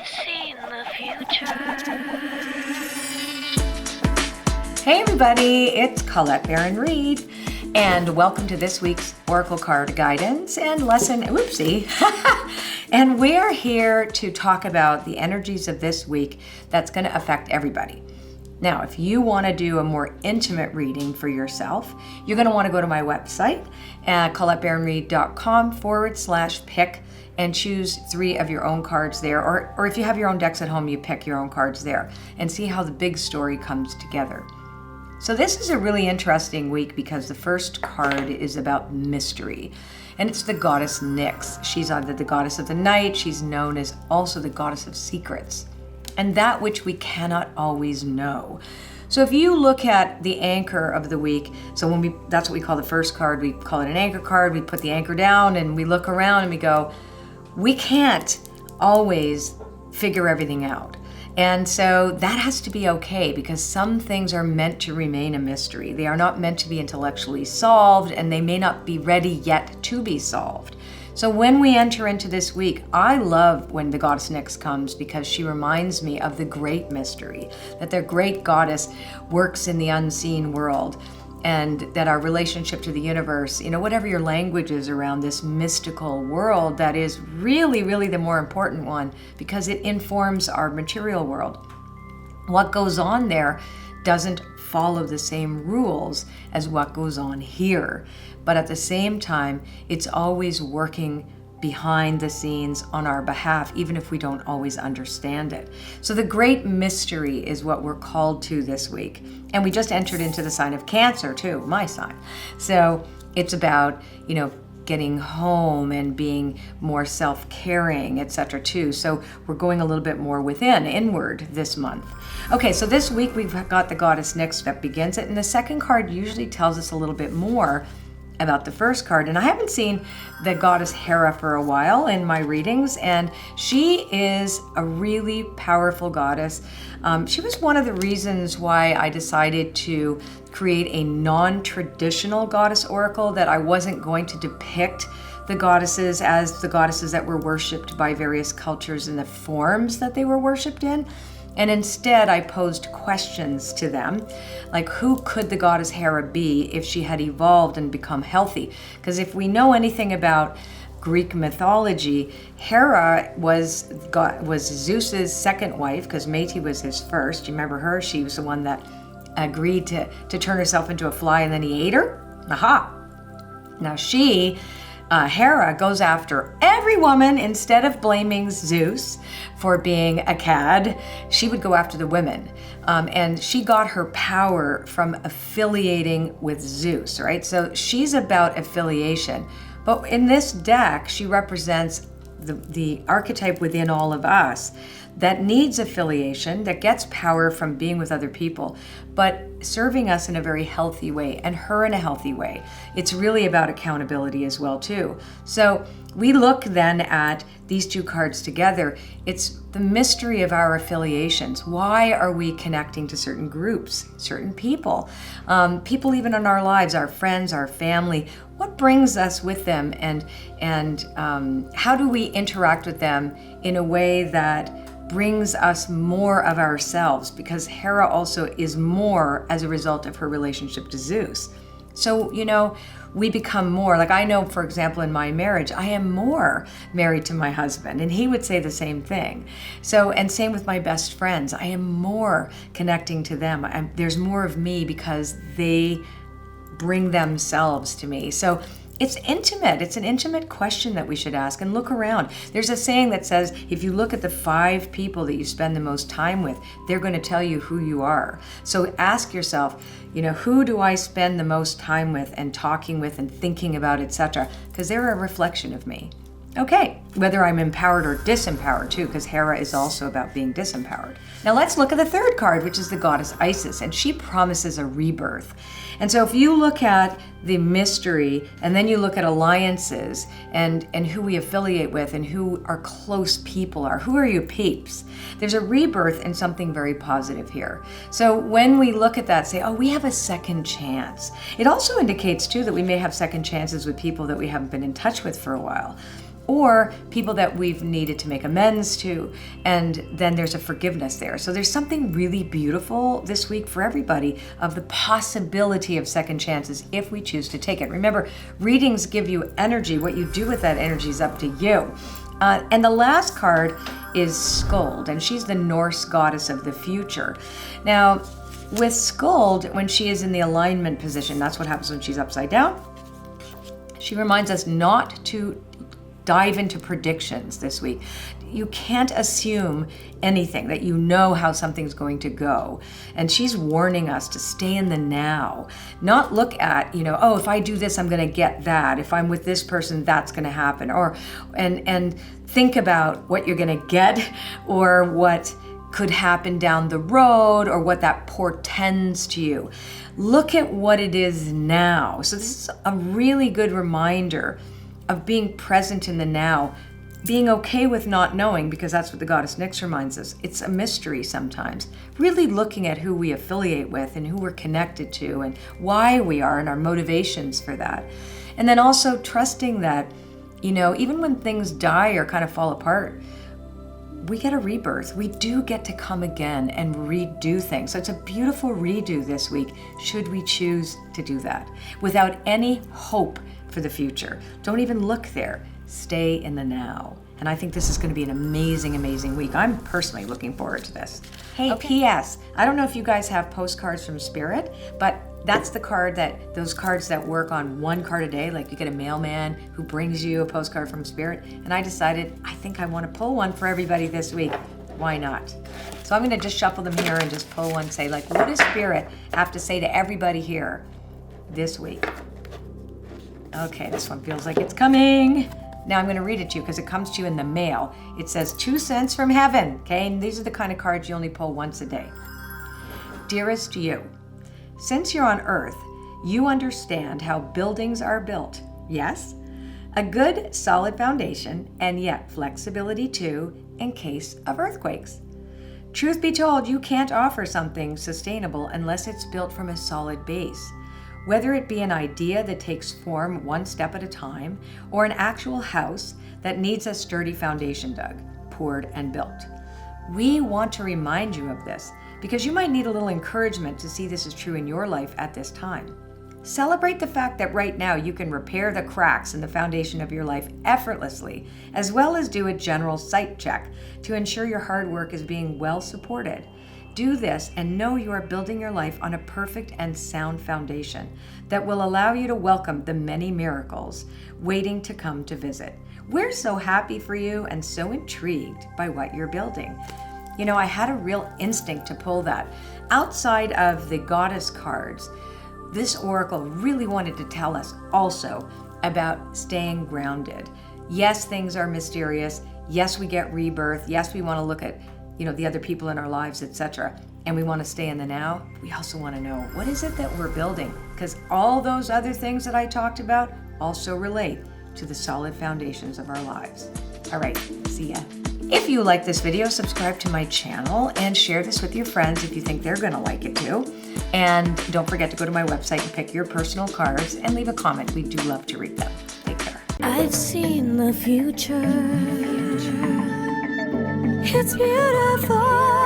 I've seen the future. Hey everybody, it's Colette Baron-Reid, and welcome to this week's Oracle Card Guidance and Lesson, and we're here to talk about the energies of this week that's going to affect everybody. Now, if you want to do a more intimate reading for yourself, you're going to want to go to my website at colettebaronreid.com/pick and choose 3 of your own cards there. Or if you have your own decks at home, you pick your own cards there and see how the big story comes together. So this is a really interesting week because the first card is about mystery, and it's the goddess Nyx. She's either the goddess of the night, she's known as also the goddess of secrets, and that which we cannot always know. So if you look at the anchor of the week, so that's what we call the first card, we call it an anchor card, we put the anchor down and we look around and we go, we can't always figure everything out. And so that has to be okay because some things are meant to remain a mystery. They are not meant to be intellectually solved, and they may not be ready yet to be solved. So when we enter into this week, I love when the goddess Nyx comes because she reminds me of the great mystery, that the great goddess works in the unseen world, and that our relationship to the universe, whatever your language is around this mystical world, that is really, really the more important one because it informs our material world. What goes on there doesn't follow the same rules as what goes on here, but at the same time, it's always working behind the scenes on our behalf, even if we don't always understand it. So the great mystery is what we're called to this week. And we just entered into the sign of Cancer too, my sign. So it's about, getting home and being more self-caring, etc. too. So we're going a little bit more inward this month. Okay, so this week we've got the goddess Nyx that begins it. And the second card usually tells us a little bit more about the first card. And I haven't seen the goddess Hera for a while in my readings, and she is a really powerful goddess. She was one of the reasons why I decided to create a non-traditional goddess oracle, that I wasn't going to depict the goddesses as the goddesses that were worshipped by various cultures in the forms that they were worshipped in. And instead, I posed questions to them, like who could the goddess Hera be if she had evolved and become healthy? Because if we know anything about Greek mythology, Hera was Zeus's second wife, because Métis was his first. You remember her? She was the one that agreed to turn herself into a fly and then he ate her. Aha! Now Hera goes after every woman. Instead of blaming Zeus for being a cad, she would go after the women. And she got her power from affiliating with Zeus, right? So she's about affiliation. But in this deck, she represents the archetype within all of us that needs affiliation, that gets power from being with other people, but serving us in a very healthy way, and her in a healthy way. It's really about accountability as well too. So we look then at these 2 cards together. It's the mystery of our affiliations. Why are we connecting to certain groups, certain people, people even in our lives, our friends, our family? What brings us with them, and how do we interact with them in a way that brings us more of ourselves? Because Hera also is more as a result of her relationship to Zeus. So, we become more. Like I know, for example, in my marriage, I am more married to my husband, and he would say the same thing. So, and same with my best friends. I am more connecting to them. There's more of me because they bring themselves to me. So it's intimate. It's an intimate question that we should ask and look around. There's a saying that says, if you look at the 5 people that you spend the most time with, they're going to tell you who you are. So ask yourself, who do I spend the most time with and talking with and thinking about, etc. Because they're a reflection of me. Okay, whether I'm empowered or disempowered too, because Hera is also about being disempowered. Now let's look at the third card, which is the goddess Isis, and she promises a rebirth. And so if you look at the mystery, and then you look at alliances and who we affiliate with and who our close people are, who are your peeps? There's a rebirth in something very positive here. So when we look at that, say, oh, we have a second chance. It also indicates too that we may have second chances with people that we haven't been in touch with for a while. or people that we've needed to make amends to, and then there's a forgiveness there. So there's something really beautiful this week for everybody of the possibility of second chances if we choose to take it. Remember, readings give you energy. What you do with that energy is up to you. And the last card is Skuld, and she's the Norse goddess of the future. Now, with Skuld, when she is in the alignment position, that's what happens when she's upside down. She reminds us not to dive into predictions this week. You can't assume anything, that you know how something's going to go. And she's warning us to stay in the now, not look at, oh, if I do this, I'm going to get that. If I'm with this person, that's going to happen. And think about what you're going to get or what could happen down the road or what that portends to you. Look at what it is now. So this is a really good reminder of being present in the now, being okay with not knowing, because that's what the goddess Nyx reminds us. It's a mystery sometimes. Really looking at who we affiliate with and who we're connected to and why we are and our motivations for that. And then also trusting that, even when things die or kind of fall apart, we get a rebirth. We do get to come again and redo things. So it's a beautiful redo this week, should we choose to do that, without any hope for the future. Don't even look there. Stay in the now. And I think this is going to be an amazing, amazing week. I'm personally looking forward to this. Hey, okay. P.S. I don't know if you guys have postcards from Spirit, but that's those cards that work on one card a day. Like you get a mailman who brings you a postcard from Spirit. And I decided, I think I want to pull one for everybody this week. Why not? So I'm going to just shuffle them here and just pull one, say like, what does Spirit have to say to everybody here this week? Okay, this one feels like it's coming. Now I'm going to read it to you because it comes to you in the mail. It says 2 cents from heaven. Okay, and these are the kind of cards you only pull once a day. Dearest you, since you're on Earth, you understand how buildings are built. Yes? A good, solid foundation, and yet flexibility too, in case of earthquakes. Truth be told, you can't offer something sustainable unless it's built from a solid base. Whether it be an idea that takes form one step at a time, or an actual house that needs a sturdy foundation dug, poured, and built. We want to remind you of this because you might need a little encouragement to see this is true in your life at this time. Celebrate the fact that right now you can repair the cracks in the foundation of your life effortlessly, as well as do a general site check to ensure your hard work is being well supported. Do this and know you are building your life on a perfect and sound foundation that will allow you to welcome the many miracles waiting to come to visit. We're so happy for you and so intrigued by what you're building. I had a real instinct to pull that. Outside of the goddess cards, this oracle really wanted to tell us also about staying grounded. Yes, things are mysterious. Yes, we get rebirth. Yes, we want to look at the other people in our lives, etc. And we want to stay in the now. We also want to know, what is it that we're building? Because all those other things that I talked about also relate to the solid foundations of our lives. All right, see ya. If you like this video, subscribe to my channel and share this with your friends if you think they're going to like it too. And don't forget to go to my website and pick your personal cards and leave a comment. We do love to read them. Take care. I've seen the future. It's beautiful.